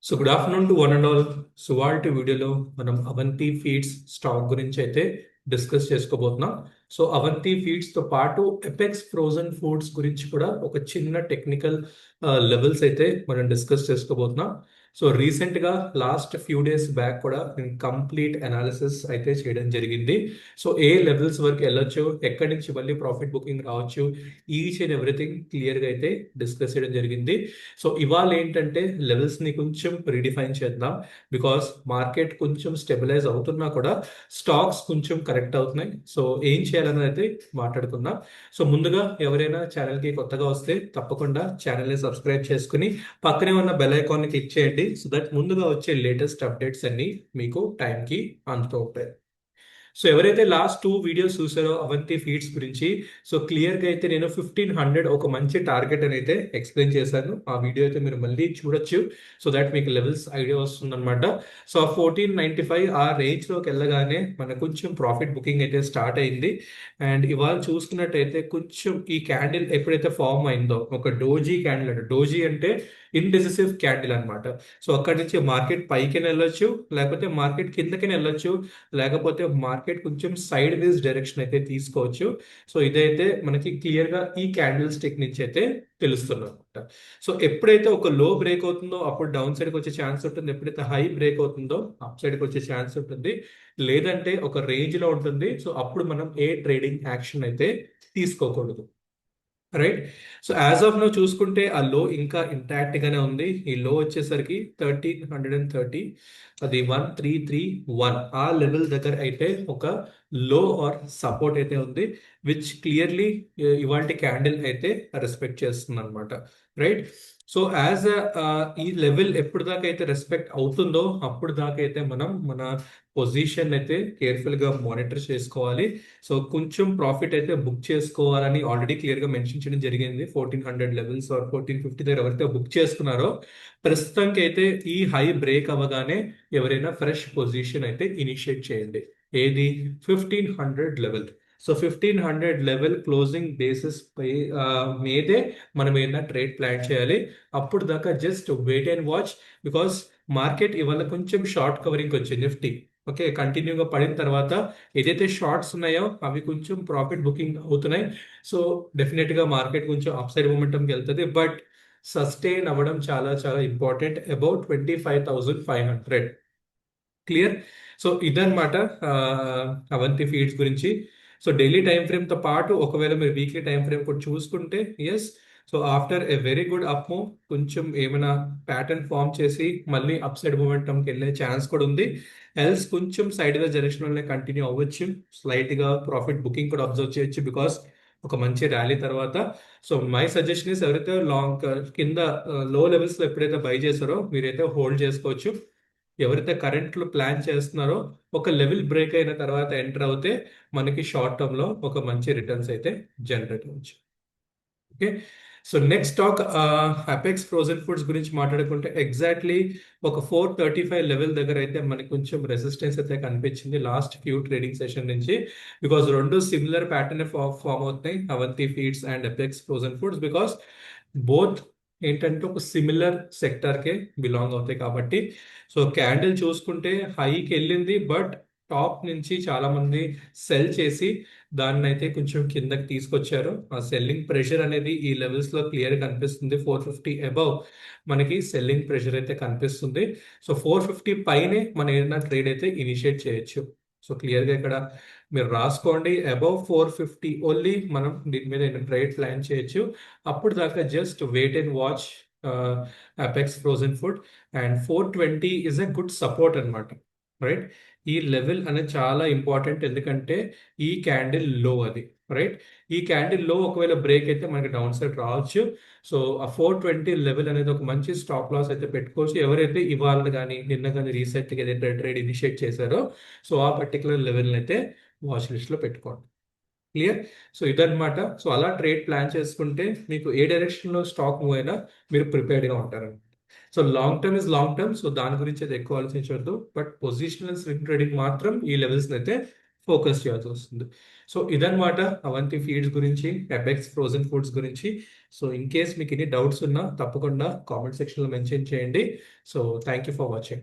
So good afternoon to one and all. So వాళ్ళ వీడియోలో మనం అవంతి ఫీడ్స్ స్టాక్ గురించి అయితే డిస్కస్ చేసుకోబోతున్నాం. సో అవంతి ఫీడ్స్ తో పాటు ఎపెక్స్ ఫ్రోజన్ ఫుడ్స్ గురించి కూడా ఒక చిన్న టెక్నికల్ లెవెల్స్ అయితే మనం డిస్కస్ చేసుకోబోతున్నాం. సో రీసెంట్ గా లాస్ట్ ఫ్యూ డేస్ బ్యాక్ కూడా నేను కంప్లీట్ అనాలిసిస్ అయితే చేయడం జరిగింది. సో ఏ లెవెల్స్ వరకు వెళ్ళొచ్చు, ఎక్కడి నుంచి మళ్ళీ ప్రాఫిట్ బుకింగ్ రావచ్చు, ఈచ్ అండ్ ఎవ్రీథింగ్ క్లియర్ గా అయితే డిస్కస్ చేయడం జరిగింది. సో ఇవాళ ఏంటంటే లెవెల్స్ ని కొంచెం రీడిఫైన్ చేద్దాం. బికాస్ మార్కెట్ కొంచెం స్టెబిలైజ్ అవుతున్నా కూడా స్టాక్స్ కొంచెం కరెక్ట్ అవుతున్నాయి. సో ఏం చేయాలని అయితే మాట్లాడుకుందాం. సో ముందుగా ఎవరైనా ఛానల్ కి కొత్తగా వస్తే తప్పకుండా ఛానల్ ని సబ్స్క్రైబ్ చేసుకుని పక్కనే ఉన్న బెల్ ఐకాన్ ని క్లిక్ చేయండి. సో దట్ ముందుగా వచ్చే లేటెస్ట్ అప్డేట్స్ అన్ని మీకు టైంకి అందుతూ ఉంటాయి. సో ఎవరైతే లాస్ట్ 2 వీడియోస్ చూసారో అవంతి ఫీడ్స్ గురించి, సో క్లియర్ గా అయితే నేను 1500 ఒక మంచి టార్గెట్ అని అయితే ఎక్స్ప్లెయిన్ చేశాను. ఆ వీడియో అయితే మీరు మళ్ళీ చూడొచ్చు. సో దట్ మీకు లెవెల్స్ ఐడియా వస్తుంది అనమాట. సో 1495 ఆ రేంజ్ లోకి వెళ్ళగానే మనకు కొంచెం ప్రాఫిట్ బుకింగ్ అయితే స్టార్ట్ అయింది. అండ్ ఇవాళ చూసుకున్నట్టయితే కొంచెం ఈ క్యాండిల్ ఎప్పుడైతే ఫామ్ అయిందో, ఒక డోజీ క్యాండిల్ అంటే డోజీ అంటే ఇండెసిసివ్ క్యాండిల్ అనమాట. సో అక్కడి నుంచి మార్కెట్ పైకి వెళ్ళొచ్చు, లేకపోతే మార్కెట్ కిందకి వెళ్ళొచ్చు, లేకపోతే మార్కెట్ కొంచెం సైడ్ వేస్ డైరెక్షన్ అయితే తీసుకోవచ్చు. సో ఇదైతే మనకి క్లియర్ గా ఈ క్యాండిల్ స్టిక్ నుంచి అయితే తెలుస్తుంది అనమాట. సో ఎప్పుడైతే ఒక లో బ్రేక్ అవుతుందో అప్పుడు డౌన్ సైడ్ కి వచ్చే ఛాన్స్ ఉంటుంది, ఎప్పుడైతే హై బ్రేక్ అవుతుందో అప్ సైడ్ కి వచ్చే ఛాన్స్ ఉంటుంది, లేదంటే ఒక రేంజ్ లో ఉంటుంది. సో అప్పుడు మనం ఏ ట్రేడింగ్ యాక్షన్ అయితే తీసుకోకూడదు. Right. So as of now చూసుకుంటే ఆ లో ఇంకా ఇంటాక్ట్ గానే ఉంది. ఈ లో వచ్చేసరికి 1330, అది 1331 ఆ లెవెల్ దగ్గర అయితే ఒక లో ఆర్ సపోర్ట్ అయితే ఉంది, విచ్ క్లియర్లీ ఇవాల్టి క్యాండిల్ అయితే రెస్పెక్ట్ చేస్తుంది అనమాట. రైట్. సో యాజ్ ఈ లెవెల్ ఎప్పుడు దాకా అయితే రెస్పెక్ట్ అవుతుందో అప్పుడు దాకా అయితే మనం మన పొజిషన్ అయితే కేర్ఫుల్ గా మానిటర్ చేసుకోవాలి. సో కొంచెం ప్రాఫిట్ అయితే బుక్ చేసుకోవాలని ఆల్రెడీ క్లియర్ గా మెన్షన్ చేయడం జరిగింది. 1400 లెవెల్స్ ఆర్ 1450 దగ్గర ఎవరైతే బుక్ చేసుకున్నారో ప్రస్తుతానికి అయితే ఈ హై బ్రేక్ అవ్వగానే ఎవరైనా ఫ్రెష్ పొజిషన్ అయితే ఇనిషియేట్ చేయండి. ఏది 1500 level. So 1500 level closing basis పై మీదే మనం ఏదైనా ట్రేడ్ ప్లాన్ చేయాలి. అప్పుడు దాకా just wait and watch. Because market ఇవాళ కొంచెం షార్ట్ కవరింగ్ వచ్చింది నిఫ్టీ. ఓకే, కంటిన్యూగా పడిన తర్వాత ఏదైతే షార్ట్స్ ఉన్నాయో అవి కొంచెం ప్రాఫిట్ బుకింగ్ అవుతున్నాయి. సో డెఫినెట్ గా మార్కెట్ కొంచెం అప్ సైడ్ మూమెంటంకి వెళ్తుంది. బట్ సస్టైన్ అవ్వడం చాలా చాలా ఇంపార్టెంట్. అబౌట్ 25,500. క్లియర్. సో ఇదన్నమాట అవంతి ఫీడ్స్ గురించి. సో డైలీ టైం ఫ్రేమ్ తో పాటు ఒకవేళ మీరు వీక్లీ టైం ఫ్రేమ్ కూడా చూసుకుంటే yes, so after a very good up move కొంచెం ఏమైనా ప్యాటర్న్ ఫామ్ చేసి మళ్ళీ అప్ సైడ్ మూమెంటంకి వెళ్ళే ఛాన్స్ కూడా ఉంది. ఎల్స్ కొంచెం సైడ్ వేస్ డైరెక్షన్ లోనే కంటిన్యూ అవ్వచ్చు. స్లైట్ గా ప్రాఫిట్ బుకింగ్ కూడా అబ్జర్వ్ చేయొచ్చు బికాస్ ఒక మంచి ర్యాలీ తర్వాత. సో మై సజెషన్ ఇస్ ఎవరైతే లాంగ్ కింద లో లెవెల్స్ లో ఎప్పుడైతే బై చేస్తారో మీరైతే హోల్డ్ చేసుకోవచ్చు. ఎవరైతే కరెంట్ లో ప్లాన్ చేస్తున్నారో ఒక లెవెల్ బ్రేక్ అయిన తర్వాత ఎంటర్ అవుతే మనకి షార్ట్ టర్మ్ లో ఒక మంచి రిటర్న్స్ అయితే జనరేట్ అవ్వచ్చు. Okay. So next talk apex Frozen foods గురించి మాట్లాడుకుంటే ఎగ్జాక్ట్లీ ఒక 435 లెవెల్ దగ్గర అయితే మనకి కొంచెం రెసిస్టెన్స్ అయితే కనిపించింది లాస్ట్ ఫ్యూ ట్రేడింగ్ సెషన్ నుంచి. బికాస్ రెండు సిమిలర్ ప్యాటర్న్ ఫామ్ అవుతున్నాయి, Avanti Feeds and Apex Frozen Foods. Because both ఏంటంటే ఒక సిమిలర్ సెక్టర్ కే బిలాంగ్ అవుతాయి కాబట్టి. సో క్యాండిల్ చూసుకుంటే హైకి వెళ్ళింది, బట్ టాప్ నుంచి చాలా మంది సెల్ చేసి దాన్ని అయితే కొంచెం కిందకి తీసుకొచ్చారు. ఆ సెల్లింగ్ ప్రెషర్ అనేది ఈ లెవెల్స్ లో క్లియర్ కనిపిస్తుంది. 450 అబౌవ్ మనకి సెల్లింగ్ ప్రెషర్ అయితే కనిపిస్తుంది. సో 450 పైనే మనం ఏదైనా ట్రేడ్ అయితే ఇనిషియేట్ చేయొచ్చు. సో క్లియర్ గా ఇక్కడ మీరు రాసుకోండి, అబౌవ్ 450 ఓన్లీ మనం దీని మీద ట్రేడ్ ప్లాన్ చేయొచ్చు. అప్పుడు దాకా just wait and watch Apex Frozen Food. And 420 is a good support అనమాట. రైట్. ఈ లెవెల్ అనేది చాలా ఇంపార్టెంట్, ఎందుకంటే ఈ క్యాండిల్ లో అది. రైట్. ఈ క్యాండిల్ లో ఒకవేళ బ్రేక్ అయితే మనకి డౌన్ సైడ్ రావచ్చు. సో ఆ 420 లెవెల్ అనేది ఒక మంచి స్టాప్ లాస్ అయితే పెట్టుకోవచ్చు. ఎవరైతే ఇవాళ కానీ నిన్న కానీ రీసెంట్ గా ఏదైతే ట్రేడ్ ఇనిషియేట్ చేశారో సో ఆ పర్టికులర్ లెవెల్ అయితే వాచ్ లిస్ట్ లో పెట్టుకోండి. క్లియర్. సో ఇదన్నమాట. సో అలా ట్రేడ్ ప్లాన్ చేసుకుంటే మీకు ఏ డైరెక్షన్ లో స్టాక్ మూవ్ అయినా మీరు ప్రిపేర్డ్ గా ఉంటారు. So long term is long term. So దాని గురించి అయితే ఎక్కువ ఆలోచించవద్దు. బట్ పొజిషనల్ స్వింగ్ ట్రేడింగ్ మాత్రం ఈ లెవెల్స్ అయితే ఫోకస్ చేయాల్సి వస్తుంది. సో ఇదన్నమాట అవంతి ఫీడ్స్ గురించి, అపెక్స్ ఫ్రోజన్ ఫుడ్స్ గురించి. సో ఇన్ కేస్ మీకు ఎన్ని డౌట్స్ ఉన్నా తప్పకుండా కామెంట్ సెక్షన్లో మెన్షన్ చేయండి. So thank you for watching.